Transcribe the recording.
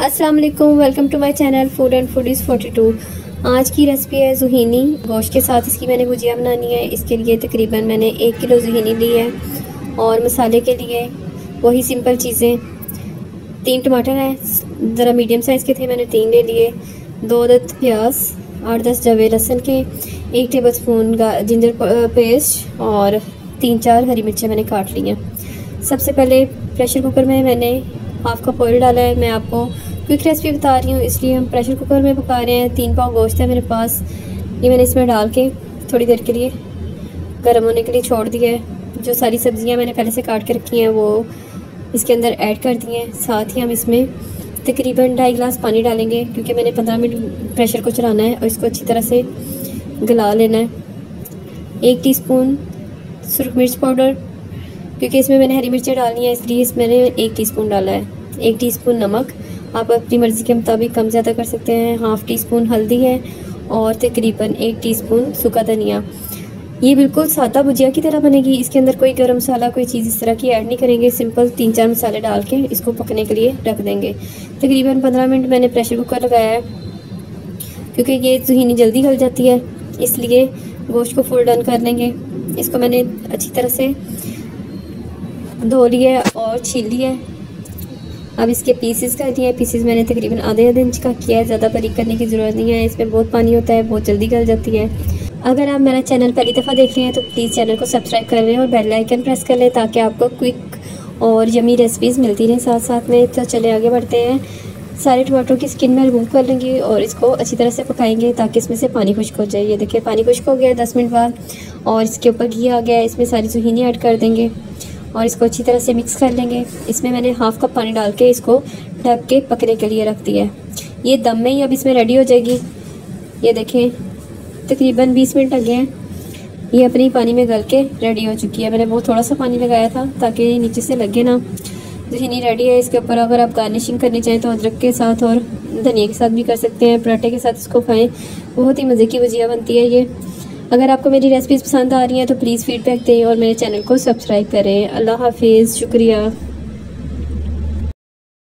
अस्सलाम वालेकुम, welcome to my channel food and foodies 42। आज की रेसिपी है ज़ुहीनी गोश्त के साथ। इसकी मैंने भुजिया बनानी है। इसके लिए तकरीबन मैंने 1 किलो ज़ुहीनी ली है और मसाले के लिए वही सिंपल चीज़ें। 3 टमाटर हैं, ज़रा मीडियम साइज़ के थे, मैंने 3 ले लिए। 2 अदद प्याज, 8-10 जवे लहसुन के, 1 टेबल स्पून जिंजर पेस्ट और 3-4 हरी मिर्चें मैंने काट ली हैं। सबसे पहले प्रेशर कुकर में मैंने हाफ़ कप ऑयल डाला है। मैं आपको क्विक रेसिपी बता रही हूँ, इसलिए हम प्रेशर कुकर में पका रहे हैं। 3 पाव गोश्त है मेरे पास। ये मैंने इसमें डाल के थोड़ी देर के लिए गर्म होने के लिए छोड़ दिया है। जो सारी सब्जियाँ मैंने पहले से काट के रखी हैं वो इसके अंदर ऐड कर दी हैं। साथ ही हम इसमें तकरीबन 2.5 गिलास पानी डालेंगे, क्योंकि मैंने 15 मिनट प्रेशर को चलाना है और इसको अच्छी तरह से गला लेना है। 1 टीस्पून सुरख मिर्च पाउडर, क्योंकि इसमें मैंने हरी मिर्चें डालनी है इसलिए इसमें मैंने 1 टीस्पून डाला है। 1 टीस्पून नमक, आप अपनी मर्ज़ी के मुताबिक कम ज़्यादा कर सकते हैं। 1/2 टीस्पून हल्दी है और तकरीबन 1 टीस्पून सूखा धनिया। ये बिल्कुल सादा भुजिया की तरह बनेगी। इसके अंदर कोई गरम मसाला कोई चीज़ इस तरह की ऐड नहीं करेंगे। सिंपल 3-4 मसाले डाल के इसको पकने के लिए रख देंगे। तकरीबन 15 मिनट मैंने प्रेशर कुकर लगाया है, क्योंकि ये ज़ुहीनी जल्दी गल जाती है, इसलिए गोश्त को फुल डन कर लेंगे। इसको मैंने अच्छी तरह से धो लिया और छील लिया है। अब इसके पीसेस कर दिए हैं। पीसेस मैंने तकरीबन आधे इंच का किया है, ज़्यादा बारीक करने की ज़रूरत नहीं है। इसमें बहुत पानी होता है, बहुत जल्दी गल जाती है। अगर आप मेरा चैनल पहली दफ़ा देख रहे हैं तो प्लीज़ चैनल को सब्सक्राइब कर लें और बेल आइकन प्रेस कर लें, ताकि आपको क्विक और यमी रेसिपीज़ मिलती रहें साथ साथ में। तो चले आगे बढ़ते हैं। सारे टमाटरों की स्किन में रिमूव कर लेंगे और इसको अच्छी तरह से पकाएंगे ताकि इसमें से पानी खुश्क हो जाए। ये देखिए पानी खुश्क हो गया 10 मिनट बाद, और इसके ऊपर घी आ गया है। इसमें सारी ज़ुहीनी ऐड कर देंगे और इसको अच्छी तरह से मिक्स कर लेंगे। इसमें मैंने 1/2 कप पानी डाल के इसको ढक के पकने के लिए रख दिया है। ये दम में ही अब इसमें रेडी हो जाएगी। ये देखें तकरीबन 20 मिनट लगे हैं। ये अपनी पानी में गल के रेडी हो चुकी है। मैंने बहुत थोड़ा सा पानी लगाया था ताकि नीचे से लगे ना। ज़ुहीनी रेडी है। इसके ऊपर अगर आप गार्निशिंग करनी चाहें तो अदरक के साथ और धनिया के साथ भी कर सकते हैं। पराठे के साथ इसको खाएँ, बहुत ही मज़े की भुजिया बनती है ये। अगर आपको मेरी रेसिपीज़ पसंद आ रही हैं तो प्लीज़ फीडबैक दें और मेरे चैनल को सब्सक्राइब करें। अल्लाह हाफिज़, शुक्रिया।